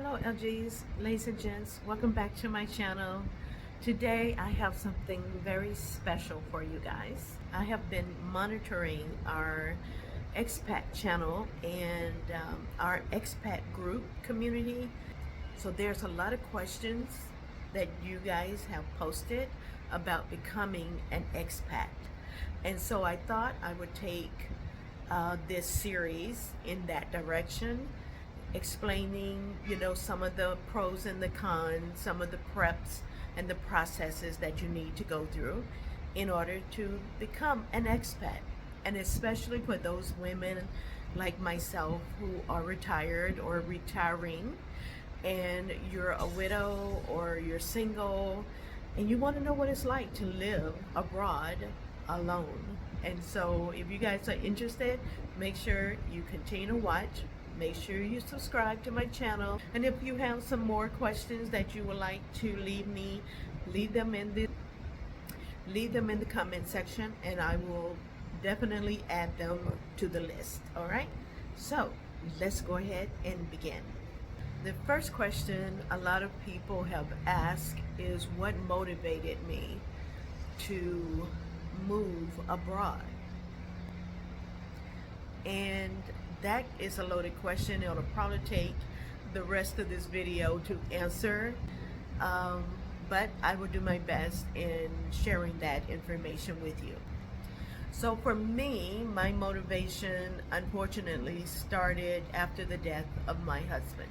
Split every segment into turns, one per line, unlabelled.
Hello LGs, ladies and gents, welcome back to my channel. Today I have something very special for you guys. I have been monitoring our expat channel and our expat group community. So there's a lot of questions that you guys have posted about becoming an expat. And so I thought I would take this series in that direction, explaining, some of the pros and the cons, some of the preps and the processes that you need to go through in order to become an expat. And especially for those women like myself who are retired or retiring, and you're a widow or you're single and you want to know what it's like to live abroad alone. And so if you guys are interested, make sure you continue to watch. Make sure you subscribe to my channel, and if you have some more questions that you would like to leave them in the comment section, and I will definitely add them to the list. All right, so let's go ahead and begin. The first question a lot of people have asked is what motivated me to move abroad. And that is a loaded question. It'll probably take the rest of this video to answer, but I will do my best in sharing that information with you. So for me, my motivation unfortunately started after the death of my husband.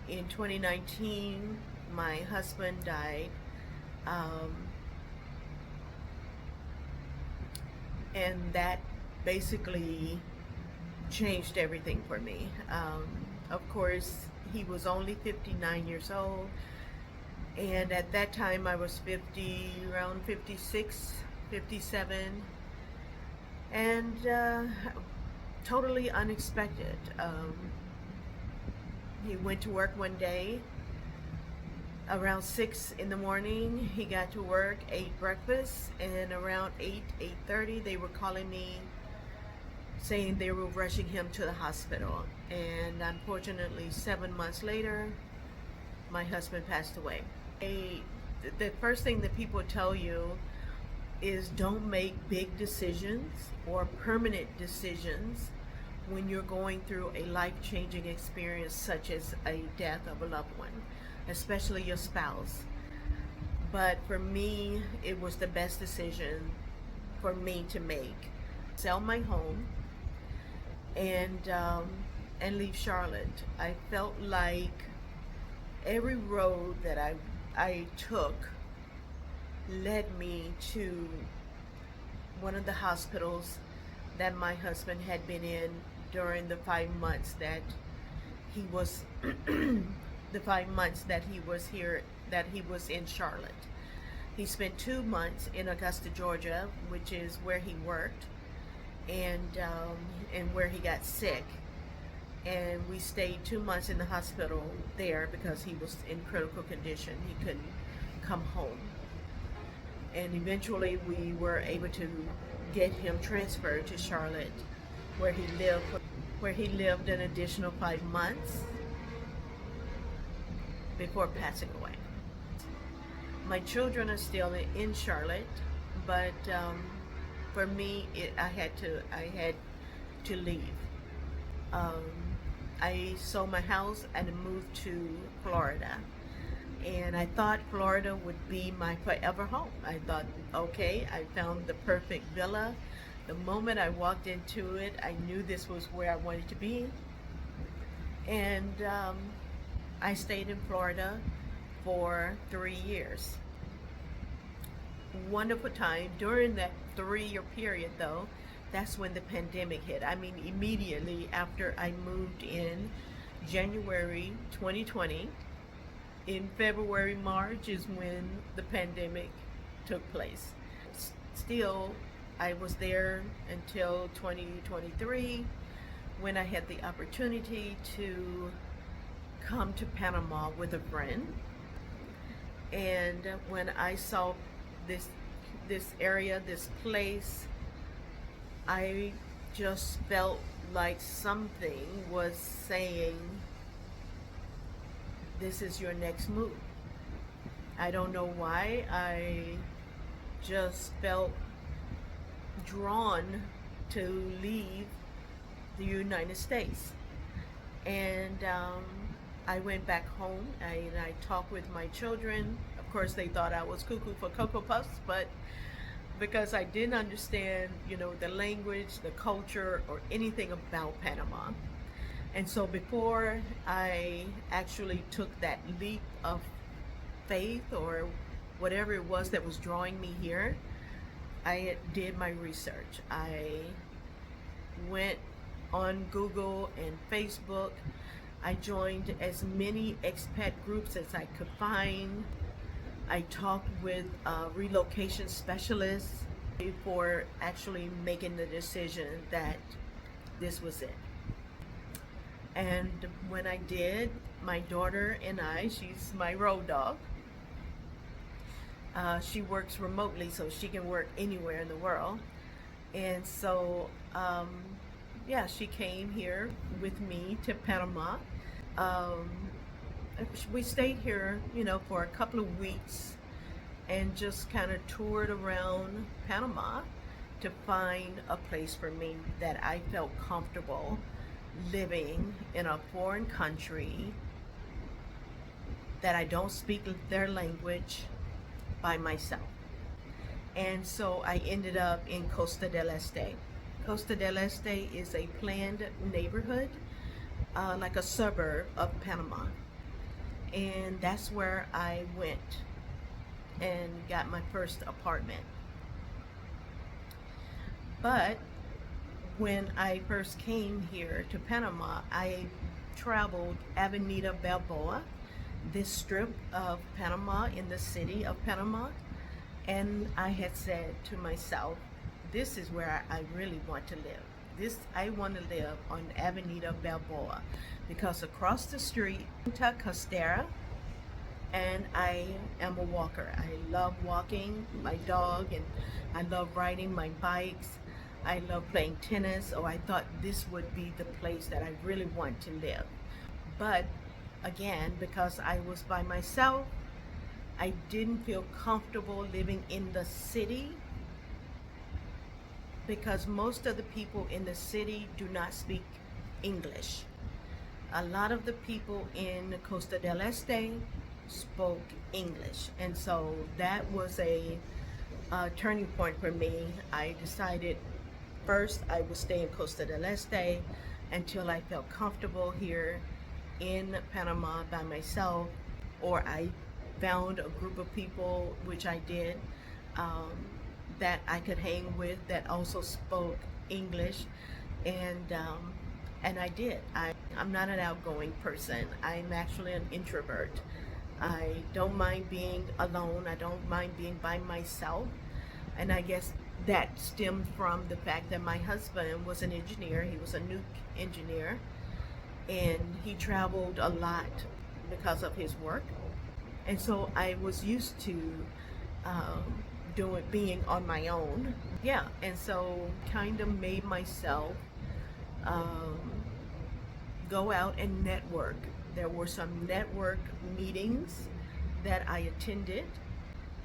In 2019, my husband died, and that basically changed everything for me. Of course, he was only 59 years old, and at that time I was around 56, 57, and totally unexpected. He went to work one day around 6 in the morning. He got to work, ate breakfast, and around 8:30 they were calling me saying they were rushing him to the hospital. And unfortunately, 7 months later, my husband passed away. The first thing that people tell you is don't make big decisions or permanent decisions when you're going through a life-changing experience such as a death of a loved one, especially your spouse. But for me, it was the best decision for me to make. Sell my home and leave Charlotte. I felt like every road that I took led me to one of the hospitals that my husband had been in during the 5 months that he was here, that he was in Charlotte. He spent 2 months in Augusta, Georgia, which is where he worked, and where he got sick. And we stayed 2 months in the hospital there because he was in critical condition. He couldn't come home. And eventually we were able to get him transferred to Charlotte, where he lived an additional 5 months before passing away. My children are still in Charlotte, but for me, I had to leave. I sold my house and moved to Florida. And I thought Florida would be my forever home. I thought, okay, I found the perfect villa. The moment I walked into it, I knew this was where I wanted to be. And I stayed in Florida for 3 years. Wonderful time. During that 3-year period though, that's when the pandemic hit. I mean, immediately after I moved in January 2020, in February, March is when the pandemic took place. Still, I was there until 2023 when I had the opportunity to come to Panama with a friend. And when I saw this area, this place, I just felt like something was saying, this is your next move. I don't know why. I just felt drawn to leave the United States. And I went back home. I talked with my children. Of course, they thought I was cuckoo for Cocoa Puffs, but because I didn't understand, the language, the culture, or anything about Panama. And so before I actually took that leap of faith or whatever it was that was drawing me here, I did my research. I went on Google and Facebook. I joined as many expat groups as I could find. I talked with relocation specialists before actually making the decision that this was it. And when I did, my daughter and I, she's my road dog. She works remotely, so she can work anywhere in the world. And so, yeah, she came here with me to Panama. We stayed here, for a couple of weeks and just kind of toured around Panama to find a place for me that I felt comfortable living in a foreign country, that I don't speak their language, by myself. And so I ended up in Costa del Este. Costa del Este is a planned neighborhood, like a suburb of Panama. And that's where I went and got my first apartment. But when I first came here to Panama, I traveled Avenida Balboa, this strip of Panama in the city of Panama, and I had said to myself, this is where I really want to live. I want to live on Avenida Balboa, because across the street, Punta Costera, and I am a walker. I love walking my dog, and I love riding my bikes. I love playing tennis, so I thought this would be the place that I really want to live. But again, because I was by myself, I didn't feel comfortable living in the city, because most of the people in the city do not speak English. A lot of the people in Costa del Este spoke English, and so that was a turning point for me. I decided first I would stay in Costa del Este until I felt comfortable here in Panama by myself, or I found a group of people, which I did, that I could hang with that also spoke English, and I did. I'm not an outgoing person. I'm actually an introvert. I don't mind being alone. I don't mind being by myself, and I guess that stemmed from the fact that my husband was an engineer. He was a nuke engineer, and he traveled a lot because of his work, and so I was used to being on my own. Yeah, and so kind of made myself go out and network. There were some network meetings that I attended,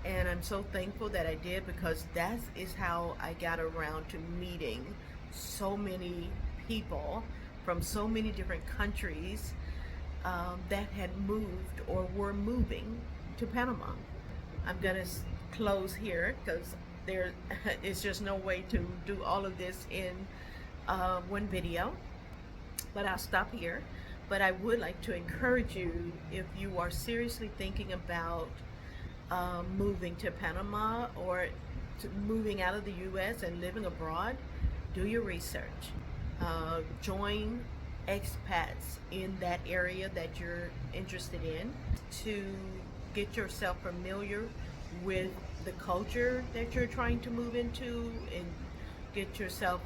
and I'm so thankful that I did, because that is how I got around to meeting so many people from so many different countries that had moved or were moving to Panama. I'm gonna close here, because there is just no way to do all of this in one video, but I'll stop here. But I would like to encourage you, if you are seriously thinking about moving to Panama, or moving out of the US and living abroad, do your research. Join expats in that area that you're interested in, to get yourself familiar with the culture that you're trying to move into, and get yourself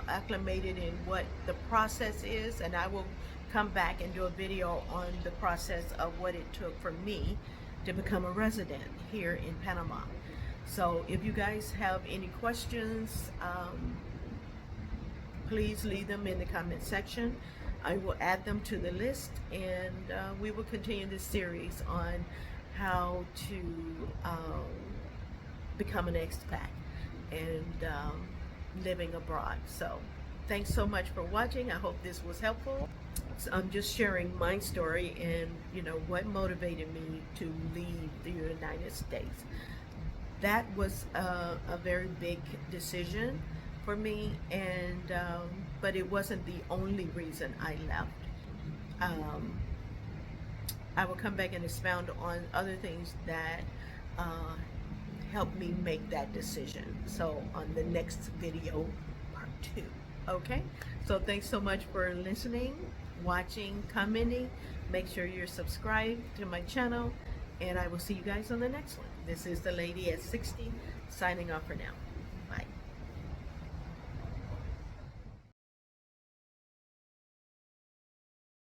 acclimated in what the process is. And I will come back and do a video on the process of what it took for me to become a resident here in Panama. So if you guys have any questions, please leave them in the comment section. I will add them to the list, and we will continue this series on how to become an expat and living abroad. So thanks so much for watching. I hope this was helpful. So I'm just sharing my story and what motivated me to leave the United States. That was a very big decision for me, and but it wasn't the only reason I left. I will come back and expound on other things that helped me make that decision. So on the next video, part 2. Okay? So thanks so much for listening, watching, commenting. Make sure you're subscribed to my channel, and I will see you guys on the next one. This is the Lady at 60 signing off for now.